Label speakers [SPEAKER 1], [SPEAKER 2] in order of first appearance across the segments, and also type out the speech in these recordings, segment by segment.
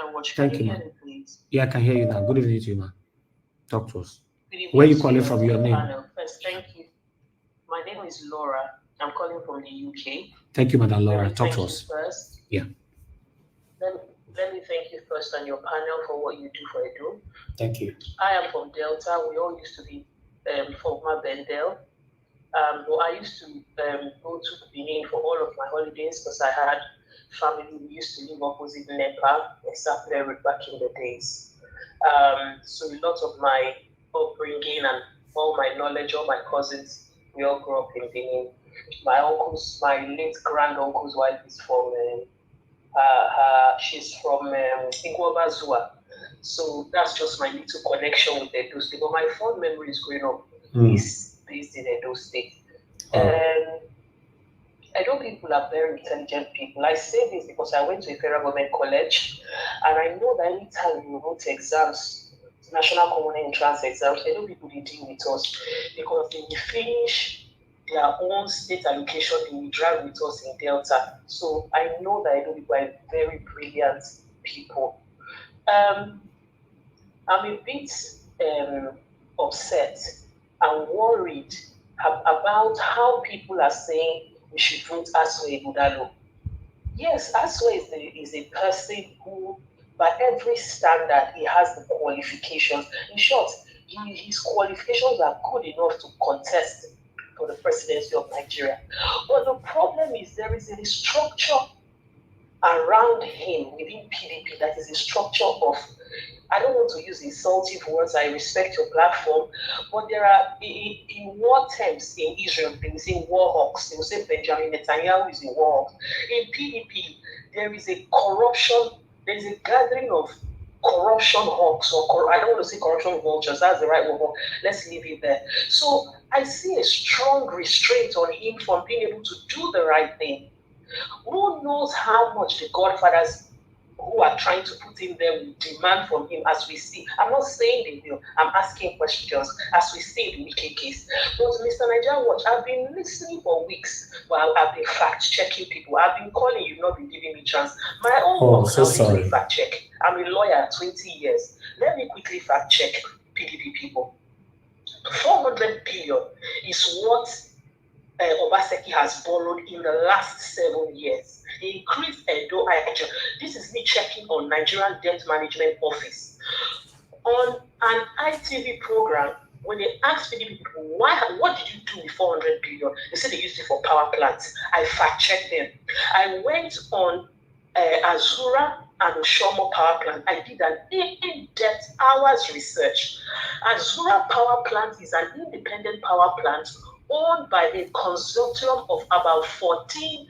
[SPEAKER 1] Nigerian Watch.
[SPEAKER 2] Thank
[SPEAKER 1] Can
[SPEAKER 2] you,
[SPEAKER 1] you
[SPEAKER 2] ma'am.
[SPEAKER 1] hear me, please?
[SPEAKER 2] Yeah, I can hear you now. Good evening to you, ma'am. Talk to us.
[SPEAKER 1] Good evening.
[SPEAKER 2] Where are you calling from? Your name?
[SPEAKER 1] Panel. First, thank you. My name is Laura. I'm calling from the UK.
[SPEAKER 2] Thank you, Madam Laura.
[SPEAKER 1] Let me
[SPEAKER 2] Talk
[SPEAKER 1] thank
[SPEAKER 2] to
[SPEAKER 1] you
[SPEAKER 2] us.
[SPEAKER 1] first.
[SPEAKER 2] Yeah.
[SPEAKER 1] Let me thank you first and your panel for what you do for EDO.
[SPEAKER 2] Thank you.
[SPEAKER 1] I am from Delta. We all used to be former Bendel. But I used to go to Benin for all of my holidays because I had family. We used to live opposite Nepal, except there back in the days. So a lot of my upbringing and all my knowledge, all my cousins, we all grew up in Benin. My uncle's, my late grand uncle's wife is from, she's from Iguabazua. So that's just my little connection with Edo State. But my fond memories growing up is based in Edo State. Edo people are very intelligent people. I say this because I went to a federal government college, and I know that anytime we wrote exams, national common entrance exams, Edo people they deal with us because they will finish their own state allocation, they will drive with us in Delta. So I know that Edo people are very brilliant people. I'm a bit upset and worried about how people are saying we should vote Asue Ighodalo. Yes, Asue is a person who, by every standard, he has the qualifications. In short, his qualifications are good enough to contest for the presidency of Nigeria. But the problem is there is a structure around him within PDP that is a structure of, I don't want to use insulting words, I respect your platform, but there are, in war terms in Israel, they will say war hawks, they will say Benjamin Netanyahu is a war hawk. In PDP, there is a corruption, there is a gathering of corruption hawks, or I don't want to say corruption vultures, that's the right word, but let's leave it there. So I see a strong restraint on him from being able to do the right thing. Who knows how much the godfathers who are trying to put him there will demand from him, as we see. I'm not saying they will, I'm asking questions as we see in the Wiki case. But Mr. Nigeria Watch, I've been listening for weeks while I've been fact-checking people. I've been calling you, not been giving me chance. My own work now is fact-check. I'm a lawyer 20 years. Let me quickly fact-check PDP people. 400 billion is what Obaseki has borrowed in the last 7 years. He increased Edo. This is me checking on Nigerian Debt Management Office. On an ITV program, when they asked PDP people, what did you do with 400 billion? They said they used it for power plants. I fact-checked them. I went on Azura and Oshomo power plant. I did an in-depth hours research. Azura power plant is an independent power plant owned by a consortium of about 14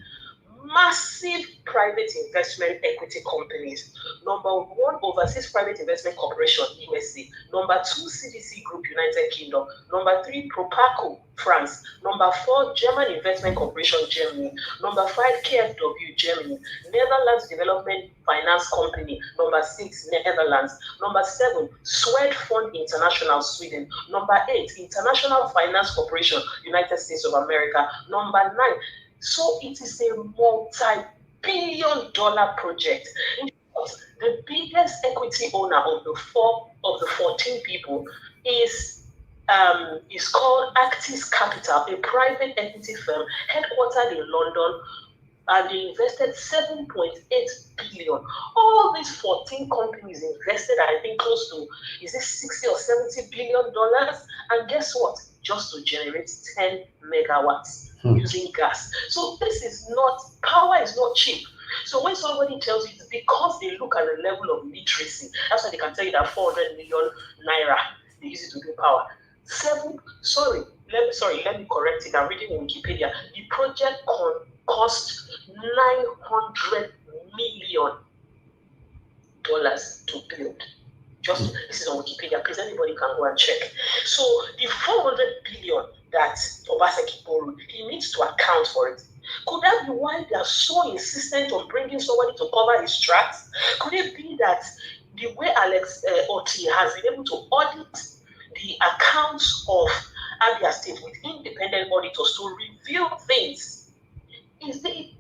[SPEAKER 1] massive private investment equity companies. Number 1, Overseas Private Investment Corporation, USA. Number 2, CDC Group, United Kingdom. Number 3, Propaco, France. Number 4, German Investment Corporation, Germany. Number 5, KfW, Germany. Netherlands Development Finance Company. Number 6, Netherlands. Number 7, Swedfund International, Sweden. Number 8, International Finance Corporation, United States of America. Number 9, so it is a multi-billion-dollar project. In fact, the biggest equity owner of the 14 people is called Actis Capital, a private equity firm headquartered in London, and they invested 7.8 billion. All these 14 companies invested, I think, close to, is it 60 or 70 billion dollars? And guess what? Just to generate 10 megawatts using gas. So this is not, power is not cheap. So when somebody tells you, because they look at the level of literacy, that's why they can tell you that 400 million naira, they use it to do power. Let me correct it. I'm reading in Wikipedia. The project cost $900 million to build. This is on Wikipedia. Please, anybody can go and check. So the 400 billion that Obaseki borrowed, he needs to account for it. Could that be why they are so insistent on bringing somebody to cover his tracks? Could it be that the way Alex Oti has been able to audit the accounts of Abia State with independent auditors to reveal things?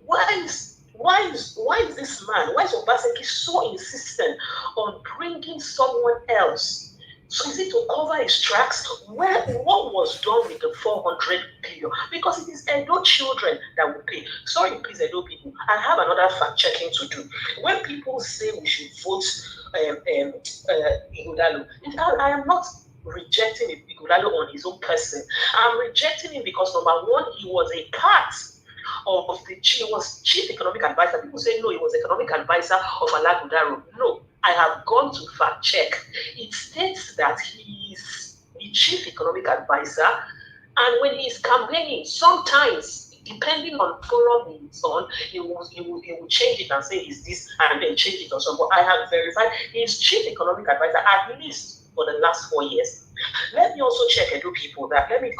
[SPEAKER 1] Why is Why is this man, why is Obaseki so insistent on bringing someone else? So is it to cover his tracks? What was done with the 400 billion? Because it is Edo children that will pay. Sorry, please, Edo people. I have another fact checking to do. When people say we should vote Ighodalo, I am not rejecting Ighodalo on his own person. I'm rejecting him because number one, he was a part of the he was chief economic advisor. People say no, he was economic advisor of Alagudaro. No, I have gone to fact check. It states that he is the chief economic advisor, and when he's campaigning, sometimes depending on forum he's on, he will change it and say is this and then change it or something. But I have verified he's chief economic advisor at least for the last 4 years. Let me also check Edo people that let me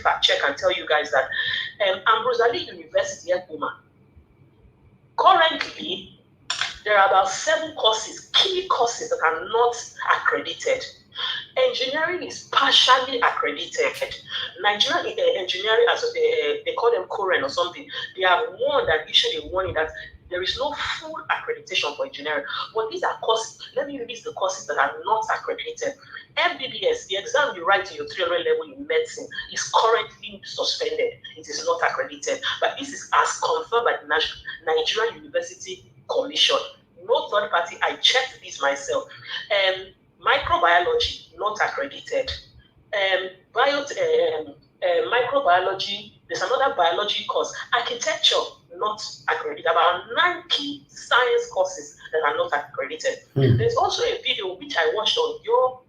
[SPEAKER 1] fact check and tell you guys that Ambrose Ali University at Puma, currently there are about 7 courses, key courses that are not accredited. Engineering is partially accredited. Nigerian engineering, as they call them Korean or something, they have warned and issued a warning that there is no full accreditation for engineering. But these are courses, let me list the courses that are not accredited. MBBS, the exam you write to your 300 level in medicine, is currently suspended. It is not accredited. But this is as confirmed by the Nigerian University Commission. No third party, I checked this myself. Microbiology, not accredited. Microbiology, there's another biology course. Architecture, not accredited. About 9 key science courses that are not accredited. There's also a video which I watched on your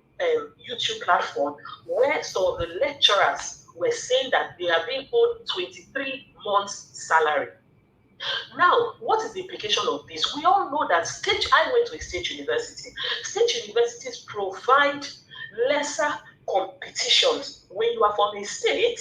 [SPEAKER 1] YouTube platform where some of the lecturers were saying that they are being owed 23 months salary. Now, what is the implication of this? We all know that I went to a state university. State universities provide lesser competitions. When you are from a state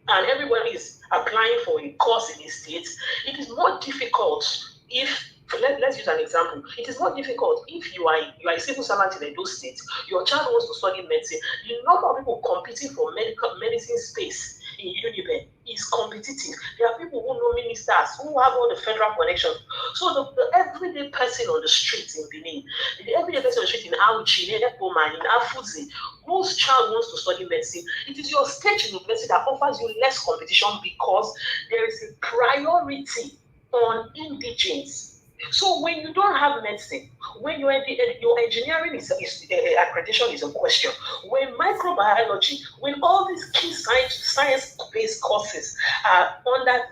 [SPEAKER 1] and everybody is applying for a course in a state, it is more difficult if, let's use an example. It is more difficult if you are a civil servant in Edo State, your child wants to study medicine. The number of people competing for medicine space in Uniben is competitive. There are people who know ministers, who have all the federal connections. So the everyday person on the streets in Benin, the everyday person on the street in Auchi, in Ekoma, in Afuzi, whose child wants to study medicine, it is your state university that offers you less competition because there is a priority on indigenes. So when you don't have medicine, when your engineering accreditation is a question, when microbiology, when all these key science-based courses are under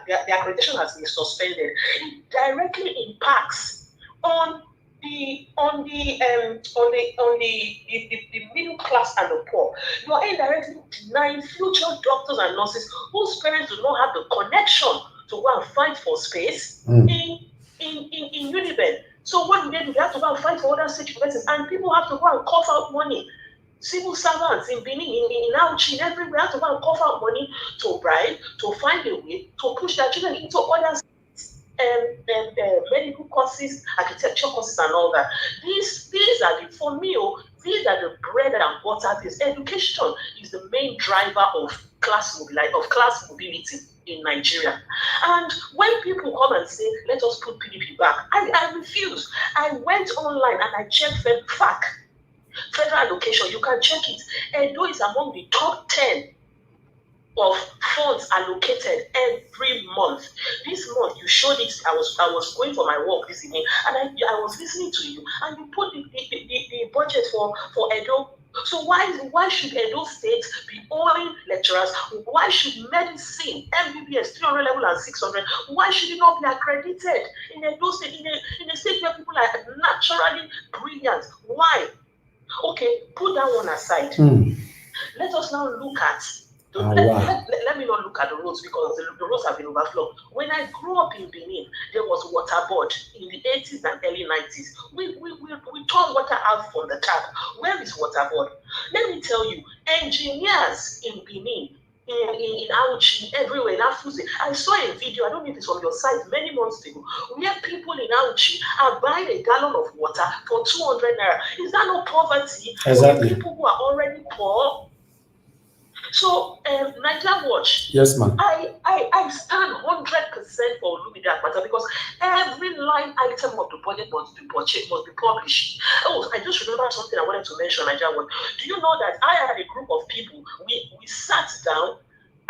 [SPEAKER 1] the accreditation has been suspended, it directly impacts on the middle class and the poor. You are indirectly denying future doctors and nurses whose parents do not have the connection to go and fight for space in Uniben. So what we have to go and fight for other state universities, and people have to go and cough out money. Civil servants in Benin, in Auchi, everywhere have to go and cough out money to bribe, to find a way to push their children into other medical courses, architecture courses, and all that. These are the, for me, these are the bread and butter. This education is the main driver of class mobility in Nigeria. And when people come and say, let us put PDP back, I refuse. I went online and I checked FAC, federal allocation. You can check it. Edo is among the top 10 of funds allocated every month. This month you showed it. I was going for my work this evening, and I was listening to you, and you put the budget for Edo. So why should Edo State be owing lecturers? Why should medicine, MBBS, 300 level and 600? Why should it not be accredited in Edo State, in a state where people are naturally brilliant? Why? Okay, put that one aside. Let us now look at. Let me not look at the roads because the roads have been overflowed. When I grew up in Benin, there was water board in the 80s and early 90s. We turn water out from the tap. Where is water board? Let me tell you, engineers in Benin, in Auchi, everywhere, in Afuzi. I saw a video, I don't know if it's from your site, many months ago, where people in Auchi are buying a gallon of water for 200 naira. Is that not poverty?
[SPEAKER 2] Exactly.
[SPEAKER 1] For people who are already poor? So, Nigeria Watch.
[SPEAKER 2] Yes, ma'am.
[SPEAKER 1] I stand 100% for Olumide Akpata because every line item of the budget must be published. Oh, I just remember something I wanted to mention, Nigeria Watch. Do you know that I had a group of people, we sat down.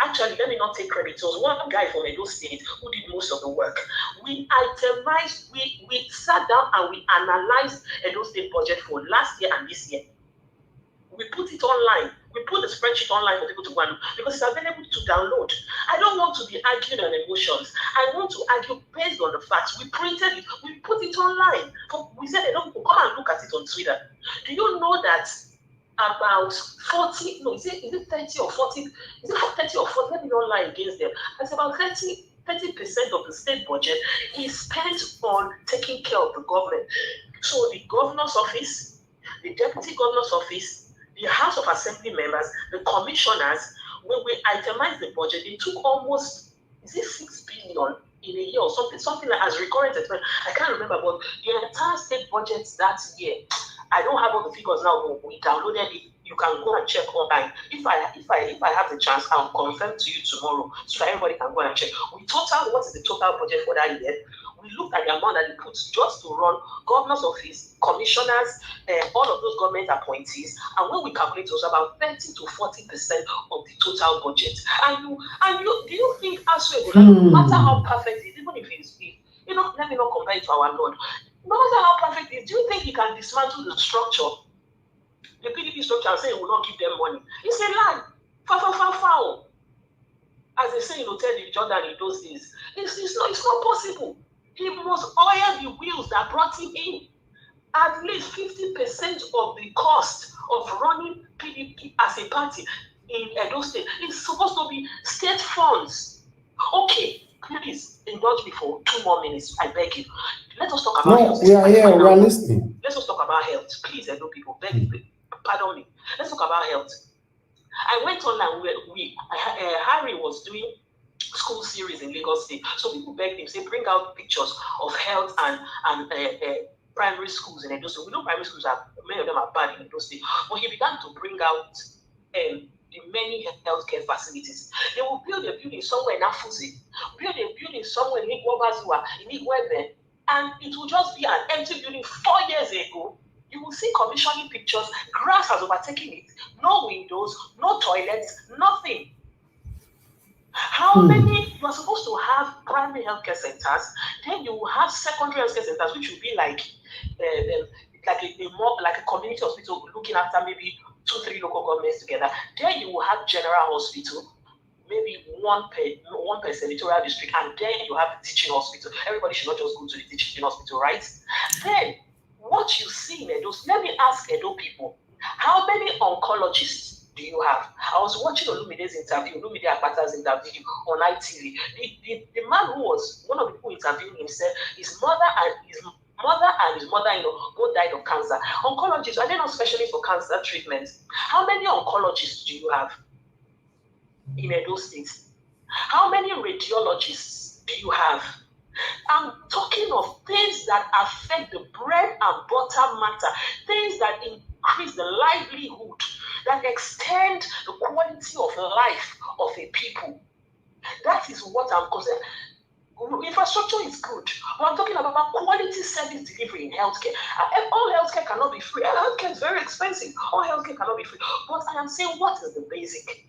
[SPEAKER 1] Actually, let me not take credit. It was one guy from Edo State who did most of the work. We itemized, we sat down and we analyzed Edo State budget for last year and this year. We put it online. We put the spreadsheet online for people to go and because it's available to download. I don't want to be arguing on emotions. I want to argue based on the facts. We printed it. We put it online. We said, come and look at it on Twitter. Do you know that about 40, no, is it 30 or 40? Is it 30 or 40? Let me not lie against them. It's about 30% of the state budget is spent on taking care of the government. So the governor's office, the deputy governor's office, the House of Assembly members, the commissioners, when we itemized the budget, they took almost, is it 6 billion in a year or something like as recurrent expense. I can't remember, but the entire state budget that year, I don't have all the figures now, but we downloaded it. You can go and check online. If I have the chance, I'll confirm to you tomorrow so that everybody can go and check. We total what is the total budget for that year. We looked at the amount that they put just to run governor's office, commissioners, all of those government appointees, and when we calculate, it was about 30 to 40% of the total budget. And you do you think Aswe, no matter how perfect it is, even if it's let me not compare it to our Lord. No matter how perfect it is, do you think he can dismantle the structure, the PDP structure, and say he will not give them money? It's a lie. Foul. As they say in Hotel Jordan in those days, it's not possible. He must oil the wheels that brought him in. At least 50% of the cost of running PDP as a party in Edo State is supposed to be state funds. Okay, please indulge me for 2 more minutes. I beg you. Let us talk about health.
[SPEAKER 2] We are here. We are listening.
[SPEAKER 1] Let's just talk about health. Please, Edo people, beg you. Pardon me. Let's talk about health. I went online where Harry was doing school series in Lagos State. So people begged him, say, bring out pictures of health and primary schools in Edo State. We know primary schools many of them are bad in Edo State. But he began to bring out the many healthcare facilities. They will build a building somewhere in Afuzi, build a building somewhere in Igwabazua, in Igwebe, and it will just be an empty building 4 years ago. You will see commissioning pictures, grass has overtaken it, no windows, no toilets, nothing. How many? You are supposed to have primary healthcare centers, then you will have secondary healthcare centers, which will be like a community hospital looking after maybe 2-3 local governments together. Then you will have general hospital, maybe one per senatorial district, and then you have the teaching hospital. Everybody should not just go to the teaching hospital, right? Then what you see in Edo, let me ask Edo people, how many oncologists do you have? I was watching Olumide's interview, Olumide Akpata's interview on ITV. The man who was one of the people interviewing him said his mother and his mother-in-law both died of cancer. Oncologists, are they not specialists for cancer treatment? How many oncologists do you have in Edo State? How many radiologists do you have? I'm talking of things that affect the bread and butter matter, things that increase the livelihood, that extend the quality of life of a people. That is what I'm concerned. Infrastructure is good, but I'm talking about quality service delivery in healthcare. All healthcare cannot be free. Healthcare is very expensive. All healthcare cannot be free. But I am saying, what is the basic?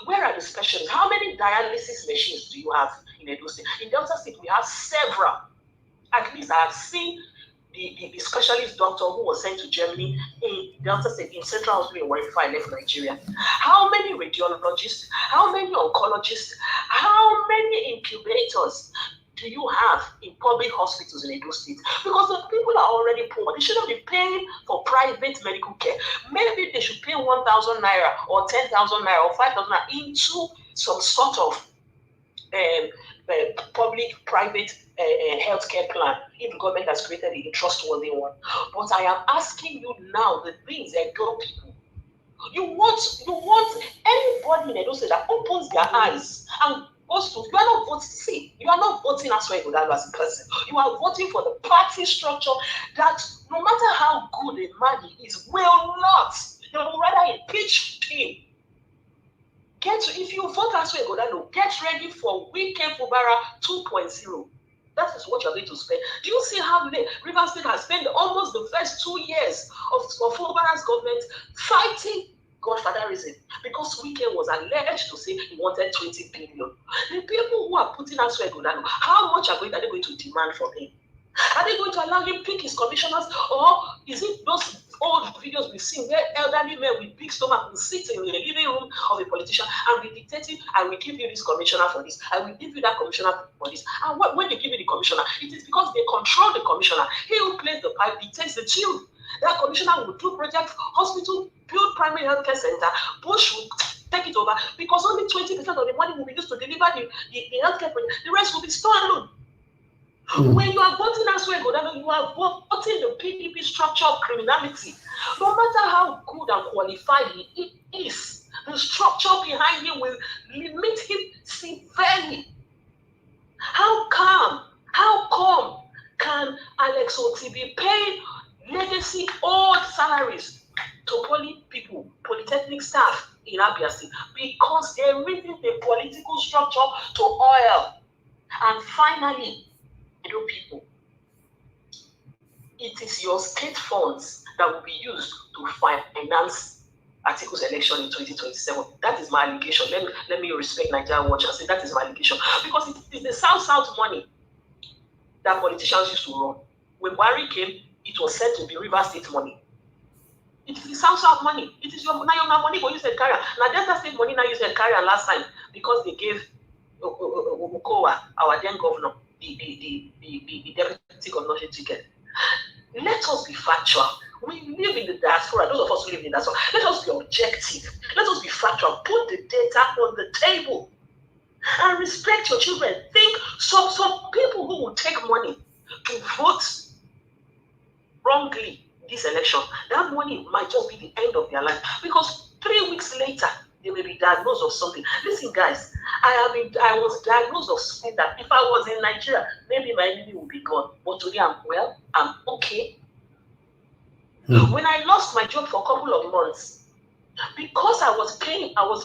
[SPEAKER 1] Where are the specialists? How many dialysis machines do you have in Edo State? In Delta State, we have several. At least I have seen the specialist doctor who was sent to Germany in Delta State, in Central Hospital in Warri before I left Nigeria. How many radiologists? How many oncologists? How many incubators do you have in public hospitals in Edo State? Because the people are already poor. They shouldn't be paying for private medical care. Maybe they should pay 1,000 naira or 10,000 naira or 5,000 naira into some sort of public-private healthcare plan if the government has created a trustworthy one. But I am asking you now the things that go people. You want anybody in Edo State that opens their eyes and goes to, you are not voting, see, you are not voting as well as a person. You are voting for the party structure that no matter how good a man he is, will not, they will rather impeach him. If you vote Asue Godalo, get ready for Weekend Fubara 2.0. That is what you're going to spend. Do you see how Rivers State has spent almost the first 2 years of Fubara's government fighting godfatherism? Because Weekend was alleged to say he wanted 20 billion. The people who are putting Asue Godalo, how much are they going to demand from him? Are they going to allow him pick his commissioners, or is it those old videos we've seen where elderly men with big stomach will sit in the living room of a politician and be dictating, I will give you this commissioner for this, I will give you that commissioner for this. And when they give you the commissioner, it is because they control the commissioner. He who plays the pipe dictates the tune. That commissioner will do projects, hospital, build primary healthcare center, Bush will take it over, because only 20% of the money will be used to deliver the healthcare project. The rest will be stolen. When you are voting Asue Godalo, you are voting the PDP structure of criminality. No matter how good and qualified he is, the structure behind him will limit him severely. How come can Alex Otibi pay legacy old salaries to polytechnic staff in Abia State? Because they reading the political structure to oil. And finally, people, it is your state funds that will be used to finance Article's election in 2027. That is my allegation. Let me respect Nigeria Watch and say that is my allegation. Because it is the South money that politicians used to run. When Buhari came, it was said to be River State money. It is the South money. It is your money for use and carry. Now Delta State money now use and carry last time because they gave Okowa, our then governor, the deputy governorship ticket. Let us be factual. We live in the diaspora. Those of us who live in the diaspora, let us be objective. Let us be factual. Put the data on the table and respect your children. Think some people who will take money to vote wrongly this election, that money might just be the end of their life, because 3 weeks later they may be diagnosed of something. Listen, guys, I was diagnosed of something that if I was in Nigeria, maybe my enemy would be gone. But today I'm well, I'm okay. When I lost my job for a couple of months, because I was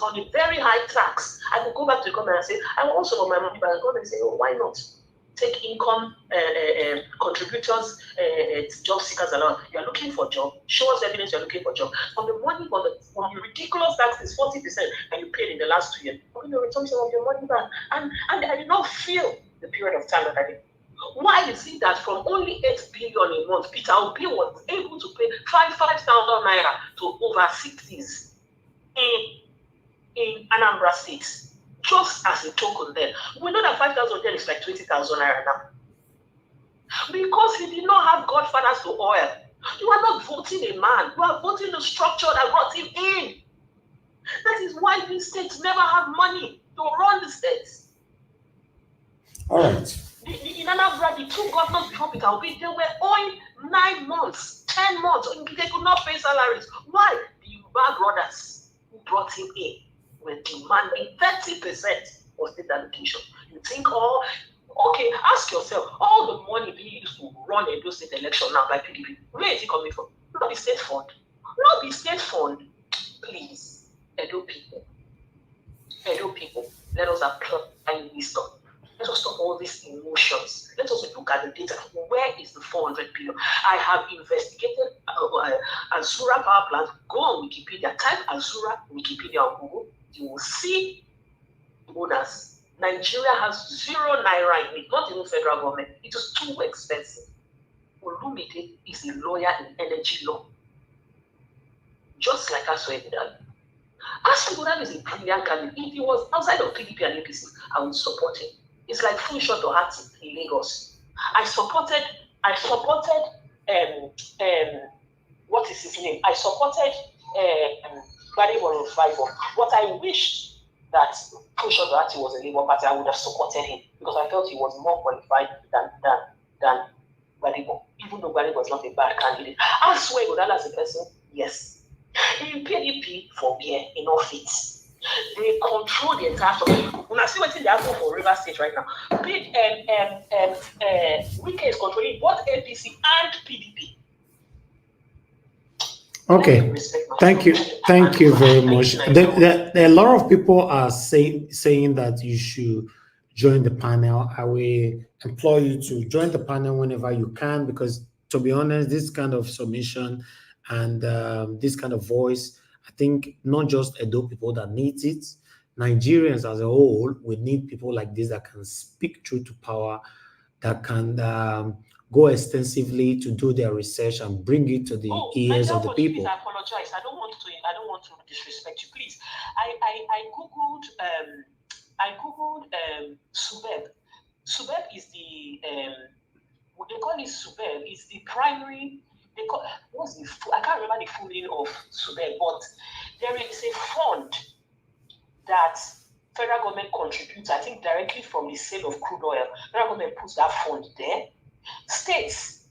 [SPEAKER 1] on a very high tax, I could go back to the government and say, I want some of my money back. The government say, oh, why not? Take income contributors, job seekers along. You are looking for a job. Show us evidence you are looking for a job. On the money, on the ridiculous taxes, 40% that you paid in the last 2 years, you're going to return some of your money back. And I did not feel the period of time that I did. Why is it that from only 8 billion a month, Peter Obi was able to pay 5,000 naira to over 60s in Anambra State? Just as a token then. We know that 5,000 then is like 20,000 naira now. Because he did not have godfathers to oil. You are not voting a man. You are voting the structure that brought him in. That is why these states never have money to run the states.
[SPEAKER 2] All right.
[SPEAKER 1] In Anambra, the 2 governors before Peter Obi, they were owing 9 months, 10 months. They could not pay salaries. Why? The Yoruba brothers who brought him in were demanding 30% of state allocation. You think, okay, ask yourself, all the money being used to run a state election now by PDP, where is it coming from? Not the state fund. Not the state fund. Please, Edo people, let us apply wisdom. Let us stop all these emotions. Let us look at the data. Where is the 400 billion? I have investigated Azura power plant. Go on Wikipedia. Type Azura Wikipedia on Google. You will see owners. Nigeria has 0 naira in it, not even federal government. It is too expensive. Olumide is a lawyer in energy law. Just like Asue Godalo. Asue Godalo is a brilliant candidate. If he was outside of PDP and APC, I would support him. It's like full shot or Hati in Lagos. I supported what is his name? I supported Gbadebo Revival. But I wished that full shot or Hati was a Labour Party. I would have supported him because I felt he was more qualified than Gbadebo, even though Gbadebo was not a bad candidate. Asue Godalo as a person, yes. In PDP, for beer, in office. They control the entire structure. When I see what they are doing for River State right now, Wike is controlling both APC and PDP.
[SPEAKER 2] Okay. Thank you. Thank you very much. A lot of people are saying that you should join the panel. I will implore you to join the panel whenever you can, because to be honest, this kind of submission and this kind of voice, I think not just Edo people that need it, Nigerians as a whole, we need people like this that can speak truth to power, that can go extensively to do their research and bring it to the ears of the people.
[SPEAKER 1] Please, I apologize. I don't want to disrespect you. Please, I googled SUBEB. SUBEB is the they call it SUBEB. Is the primary. They call I can't remember the full name of SUBEB, but there is a fund that federal government contributes, I think, directly from the sale of crude oil. Federal government puts that fund there. States,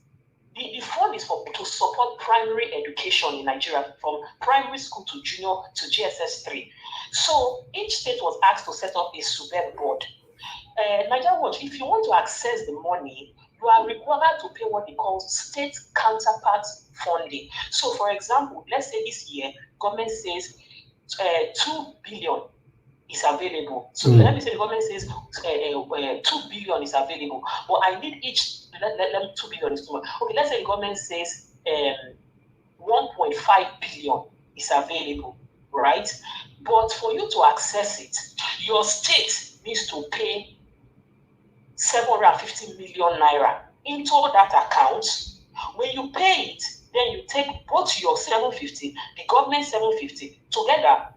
[SPEAKER 1] the fund is to support primary education in Nigeria, from primary school to junior to GSS 3. So each state was asked to set up a SUBEB board. Nigeria Watch, if you want to access the money, you are required to pay what they call state counterpart funding. So, for example, let's say this year, government says 2 billion is available. So let me say the government says 2 billion is available, but I need each. Let 2 billion is too much. Okay, let's say the government says 1.5 billion is available, right? But for you to access it, your state needs to pay 750 million naira into that account. When you pay it, then you take both your 750, the government 750 together.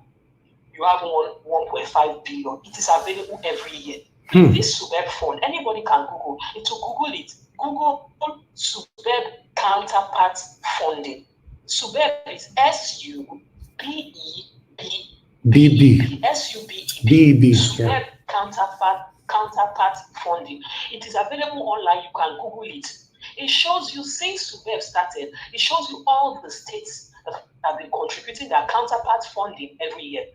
[SPEAKER 1] You have 1.5 billion. It is available every year. This SUBEB fund, anybody can Google it. To Google it, Google SUBEB counterpart funding. SUBEB is SUBEB. SUBEB. SUBEB counterpart funding. It is available online. You can Google it. It shows you, since SUBEB started, it shows you all the states that have been contributing their counterpart funding every year.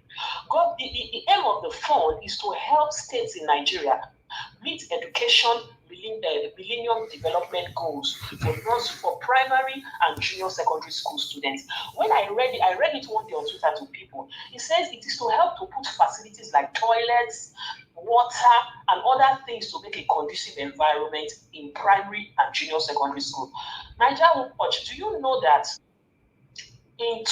[SPEAKER 1] The aim of the fund is to help states in Nigeria meet education millennium development goals for primary and junior secondary school students. When I read it one day on Twitter to people. It says it is to help to put facilities like toilets, water, and other things to make a conducive environment in primary and junior secondary school. Nigeria Watch, do you know that in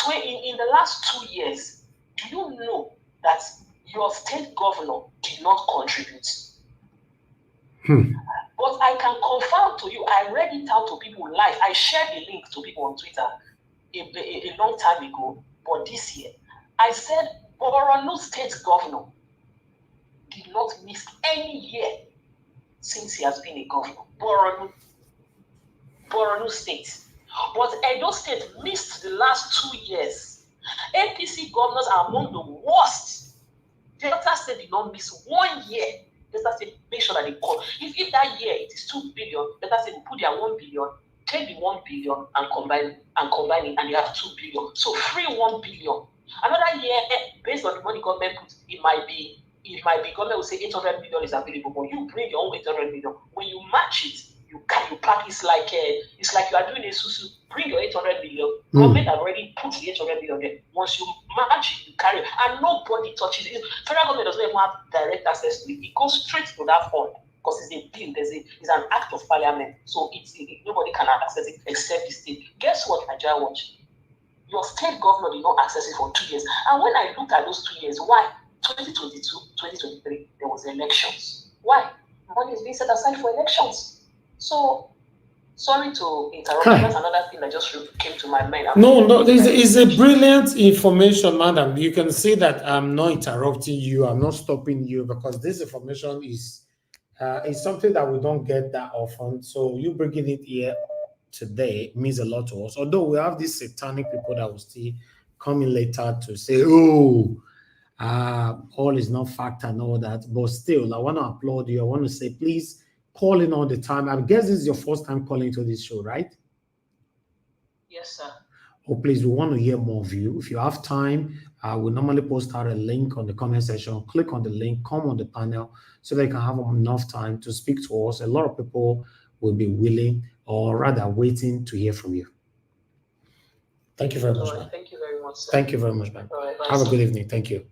[SPEAKER 1] the last 2 years, do you know that your state governor did not contribute? But I can confirm to you, I read it out to people live. I shared the link to people on Twitter a long time ago, but this year, I said Borno state governor did not miss any year since he has been a governor. Borno state. But Edo State missed the last 2 years. APC governors are among the worst. Delta State did not miss 1 year. Delta State make sure that they call. If that year it is 2 billion, Delta State will put their 1 billion, take the 1 billion and combine it, and you have 2 billion. So free 1 billion. Another year, based on the money government puts, it might be government will say 800 million is available, but you bring your own 800 million. When you match it, you pack. It's like you are doing a susu. Bring your 800 million. Government have already put the 800 million there. Once you match it, you carry it, and nobody touches it. Federal government doesn't even have direct access to it. It goes straight to that fund because it's a bill. It's an act of parliament, so nobody can access it except the state. Guess what, Nigeria Watch? Your state governor did not access it for 2 years. And when I looked at those 2 years, why? 2022, 2023, there was elections. Why? Money is being set aside for elections. So, sorry to interrupt. That's another thing that just came to my mind.
[SPEAKER 2] No, it's a brilliant information, madam. You can see that I'm not interrupting you. I'm not stopping you, because this information is something that we don't get that often. So you bringing it here today means a lot to us. Although we have these satanic people that will still come in later to say, all is not fact and all that. But still, I want to applaud you. I want to say, please call in all the time. I guess this is your first time calling to this show, right?
[SPEAKER 1] Yes, sir.
[SPEAKER 2] Oh, please, we want to hear more of you. If you have time, we normally post out a link on the comment section. Click on the link, come on the panel, so that you can have enough time to speak to us. A lot of people will be willing, or rather waiting, to hear from you. Thank you very much,
[SPEAKER 1] All right,
[SPEAKER 2] man.
[SPEAKER 1] thank you very much, sir.
[SPEAKER 2] Thank you very much, man.
[SPEAKER 1] All right, bye,
[SPEAKER 2] Have a
[SPEAKER 1] sir.
[SPEAKER 2] good evening. Thank you.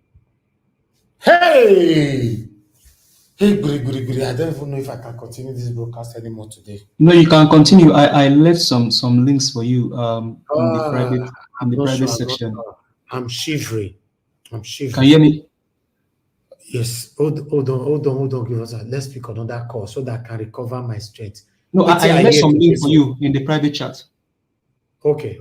[SPEAKER 2] Hey! Hey, Guri. I don't even know if I can continue this broadcast anymore today.
[SPEAKER 3] No, you can continue. I left some links for you in the private section.
[SPEAKER 2] I'm shivering.
[SPEAKER 3] Can you hear me?
[SPEAKER 2] Yes. Hold on. Give us let's pick another call so that I can recover my strength.
[SPEAKER 3] No, I left some links for you in the private chat.
[SPEAKER 2] Okay.